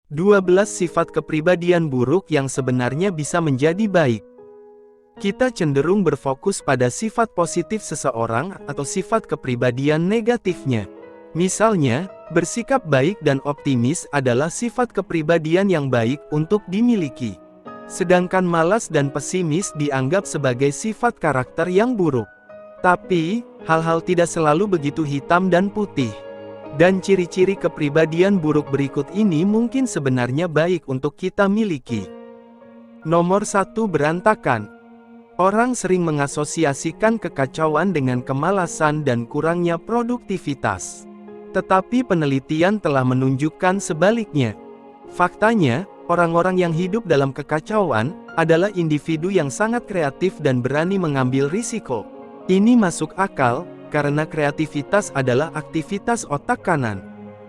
12 sifat kepribadian buruk yang sebenarnya bisa menjadi baik. Kita cenderung berfokus pada sifat positif seseorang atau sifat kepribadian negatifnya. Misalnya, bersikap baik dan optimis adalah sifat kepribadian yang baik untuk dimiliki. Sedangkan malas dan pesimis dianggap sebagai sifat karakter yang buruk. Tapi, hal-hal tidak selalu begitu hitam dan putih. Dan ciri-ciri kepribadian buruk berikut ini mungkin sebenarnya baik untuk kita miliki. Nomor 1, berantakan. Orang sering mengasosiasikan kekacauan dengan kemalasan dan kurangnya produktivitas. Tetapi penelitian telah menunjukkan sebaliknya. Faktanya, orang-orang yang hidup dalam kekacauan adalah individu yang sangat kreatif dan berani mengambil risiko. Ini masuk akal, karena kreativitas adalah aktivitas otak kanan.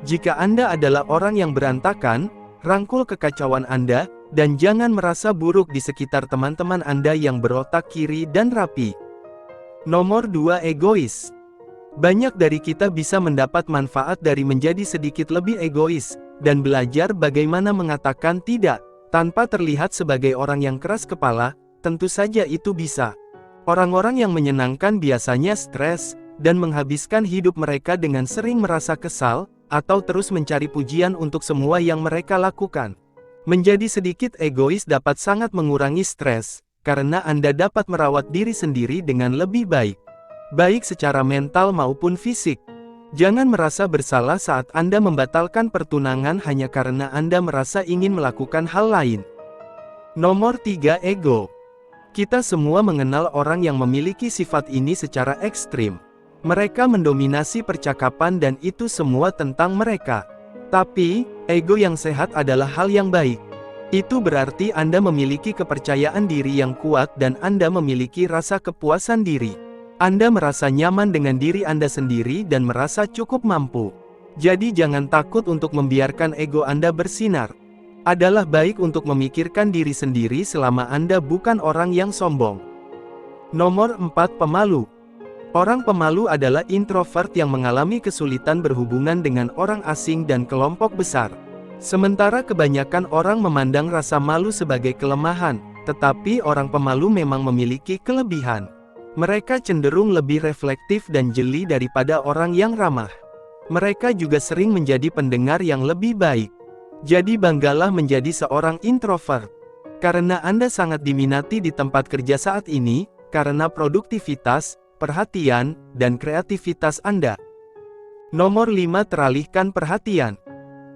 Jika Anda adalah orang yang berantakan, rangkul kekacauan Anda, dan jangan merasa buruk di sekitar teman-teman Anda yang berotak kiri dan rapi. Nomor 2, egois. Banyak dari kita bisa mendapat manfaat dari menjadi sedikit lebih egois, dan belajar bagaimana mengatakan tidak, tanpa terlihat sebagai orang yang keras kepala. Tentu saja itu bisa. Orang-orang yang menyenangkan biasanya stres, dan menghabiskan hidup mereka dengan sering merasa kesal, atau terus mencari pujian untuk semua yang mereka lakukan. Menjadi sedikit egois dapat sangat mengurangi stres, karena Anda dapat merawat diri sendiri dengan lebih baik. Baik secara mental maupun fisik. Jangan merasa bersalah saat Anda membatalkan pertunangan hanya karena Anda merasa ingin melakukan hal lain. Nomor 3, ego. Kita semua mengenal orang yang memiliki sifat ini secara ekstrim. Mereka mendominasi percakapan dan itu semua tentang mereka. Tapi, ego yang sehat adalah hal yang baik. Itu berarti Anda memiliki kepercayaan diri yang kuat dan Anda memiliki rasa kepuasan diri. Anda merasa nyaman dengan diri Anda sendiri dan merasa cukup mampu. Jadi jangan takut untuk membiarkan ego Anda bersinar. Adalah baik untuk memikirkan diri sendiri selama Anda bukan orang yang sombong. Nomor 4, pemalu. Orang pemalu adalah introvert yang mengalami kesulitan berhubungan dengan orang asing dan kelompok besar. Sementara kebanyakan orang memandang rasa malu sebagai kelemahan, tetapi orang pemalu memang memiliki kelebihan. Mereka cenderung lebih reflektif dan jeli daripada orang yang ramah. Mereka juga sering menjadi pendengar yang lebih baik. Jadi banggalah menjadi seorang introvert. Karena Anda sangat diminati di tempat kerja saat ini, karena produktivitas, perhatian, dan kreativitas Anda. Nomor 5, teralihkan perhatian.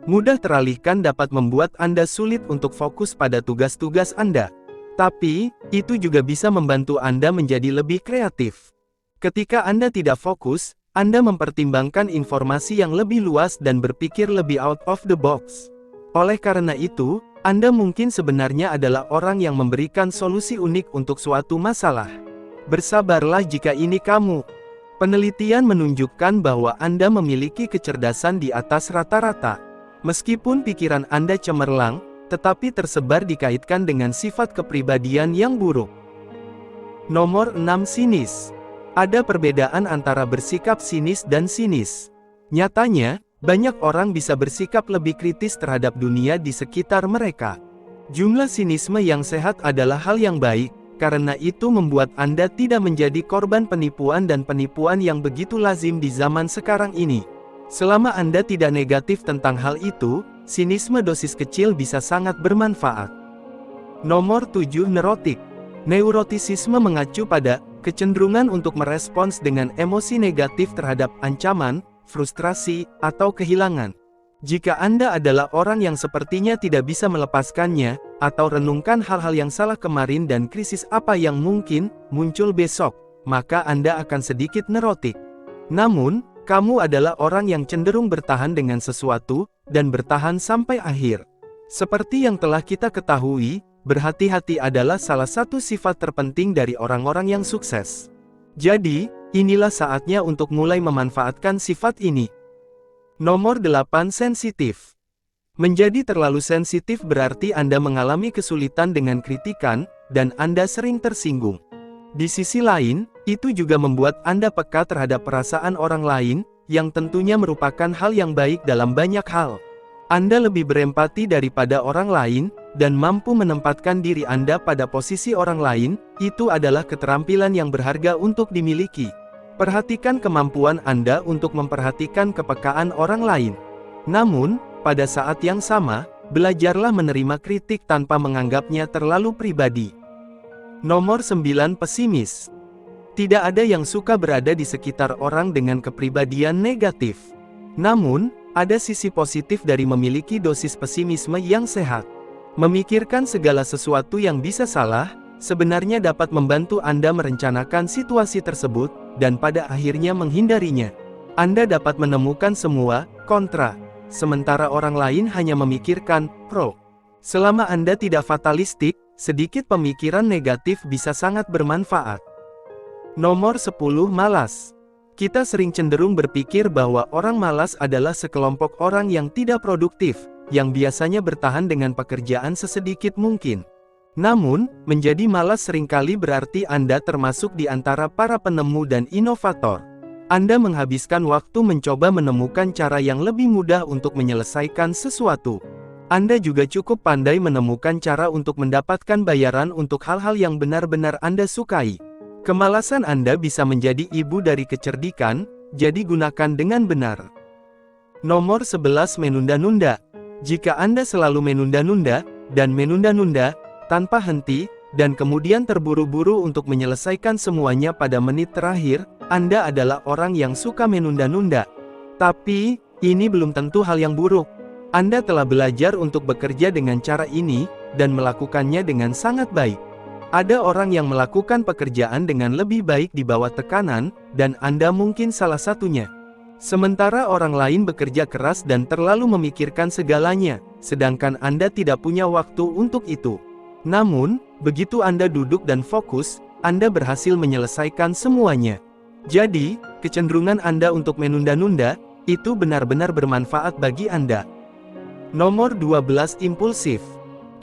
Mudah teralihkan dapat membuat Anda sulit untuk fokus pada tugas-tugas Anda. Tapi, itu juga bisa membantu Anda menjadi lebih kreatif. Ketika Anda tidak fokus, Anda mempertimbangkan informasi yang lebih luas dan berpikir lebih out of the box. Oleh karena itu, Anda mungkin sebenarnya adalah orang yang memberikan solusi unik untuk suatu masalah. Bersabarlah jika ini kamu. Penelitian menunjukkan bahwa Anda memiliki kecerdasan di atas rata-rata. Meskipun pikiran Anda cemerlang, tetapi tersebar dikaitkan dengan sifat kepribadian yang buruk. Nomor 6, sinis. Ada perbedaan antara bersikap sinis dan sinis. Nyatanya, banyak orang bisa bersikap lebih kritis terhadap dunia di sekitar mereka. Jumlah sinisme yang sehat adalah hal yang baik, karena itu membuat Anda tidak menjadi korban penipuan dan penipuan yang begitu lazim di zaman sekarang ini. Selama Anda tidak negatif tentang hal itu, sinisme dosis kecil bisa sangat bermanfaat. Nomor 7, neurotik. Neurotisisme mengacu pada kecenderungan untuk merespons dengan emosi negatif terhadap ancaman, frustrasi, atau kehilangan. Jika Anda adalah orang yang sepertinya tidak bisa melepaskannya, atau renungkan hal-hal yang salah kemarin dan krisis apa yang mungkin muncul besok, maka Anda akan sedikit neurotik. Namun, kamu adalah orang yang cenderung bertahan dengan sesuatu, dan bertahan sampai akhir. Seperti yang telah kita ketahui, berhati-hati adalah salah satu sifat terpenting dari orang-orang yang sukses. Jadi, inilah saatnya untuk mulai memanfaatkan sifat ini. Nomor 8, sensitif. Menjadi terlalu sensitif berarti Anda mengalami kesulitan dengan kritikan, dan Anda sering tersinggung. Di sisi lain, itu juga membuat Anda peka terhadap perasaan orang lain, yang tentunya merupakan hal yang baik dalam banyak hal. Anda lebih berempati daripada orang lain, dan mampu menempatkan diri Anda pada posisi orang lain. Itu adalah keterampilan yang berharga untuk dimiliki. Perhatikan kemampuan Anda untuk memperhatikan kepekaan orang lain. Namun, pada saat yang sama, belajarlah menerima kritik tanpa menganggapnya terlalu pribadi. Nomor 9, pesimis. Tidak ada yang suka berada di sekitar orang dengan kepribadian negatif. Namun, ada sisi positif dari memiliki dosis pesimisme yang sehat. Memikirkan segala sesuatu yang bisa salah, sebenarnya dapat membantu Anda merencanakan situasi tersebut, dan pada akhirnya menghindarinya. Anda dapat menemukan semua kontra, sementara orang lain hanya memikirkan pro. Selama Anda tidak fatalistik, sedikit pemikiran negatif bisa sangat bermanfaat. Nomor 10, malas. Kita sering cenderung berpikir bahwa orang malas adalah sekelompok orang yang tidak produktif, yang biasanya bertahan dengan pekerjaan sesedikit mungkin. Namun, menjadi malas seringkali berarti Anda termasuk di antara para penemu dan inovator. Anda menghabiskan waktu mencoba menemukan cara yang lebih mudah untuk menyelesaikan sesuatu. Anda juga cukup pandai menemukan cara untuk mendapatkan bayaran untuk hal-hal yang benar-benar Anda sukai. Kemalasan Anda bisa menjadi ibu dari kecerdikan, jadi gunakan dengan benar. Nomor 11, menunda-nunda. Jika Anda selalu menunda-nunda, dan menunda-nunda, tanpa henti, dan kemudian terburu-buru untuk menyelesaikan semuanya pada menit terakhir, Anda adalah orang yang suka menunda-nunda. Tapi, ini belum tentu hal yang buruk. Anda telah belajar untuk bekerja dengan cara ini, dan melakukannya dengan sangat baik. Ada orang yang melakukan pekerjaan dengan lebih baik di bawah tekanan, dan Anda mungkin salah satunya. Sementara orang lain bekerja keras dan terlalu memikirkan segalanya, sedangkan Anda tidak punya waktu untuk itu. Namun, begitu Anda duduk dan fokus, Anda berhasil menyelesaikan semuanya. Jadi, kecenderungan Anda untuk menunda-nunda, itu benar-benar bermanfaat bagi Anda. Nomor 12, impulsif.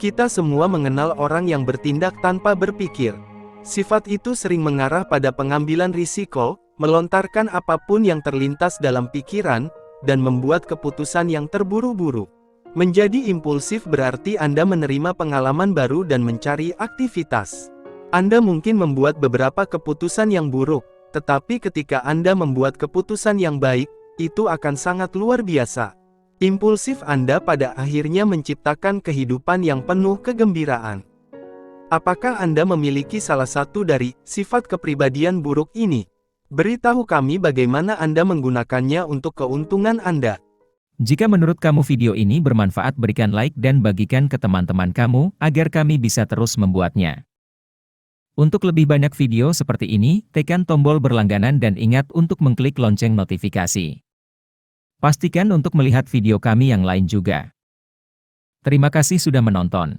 Kita semua mengenal orang yang bertindak tanpa berpikir. Sifat itu sering mengarah pada pengambilan risiko, melontarkan apapun yang terlintas dalam pikiran, dan membuat keputusan yang terburu-buru. Menjadi impulsif berarti Anda menerima pengalaman baru dan mencari aktivitas. Anda mungkin membuat beberapa keputusan yang buruk, tetapi ketika Anda membuat keputusan yang baik, itu akan sangat luar biasa. Impulsif Anda pada akhirnya menciptakan kehidupan yang penuh kegembiraan. Apakah Anda memiliki salah satu dari sifat kepribadian buruk ini? Beritahu kami bagaimana Anda menggunakannya untuk keuntungan Anda. Jika menurut kamu video ini bermanfaat, berikan like dan bagikan ke teman-teman kamu, agar kami bisa terus membuatnya. Untuk lebih banyak video seperti ini, tekan tombol berlangganan dan ingat untuk mengklik lonceng notifikasi. Pastikan untuk melihat video kami yang lain juga. Terima kasih sudah menonton.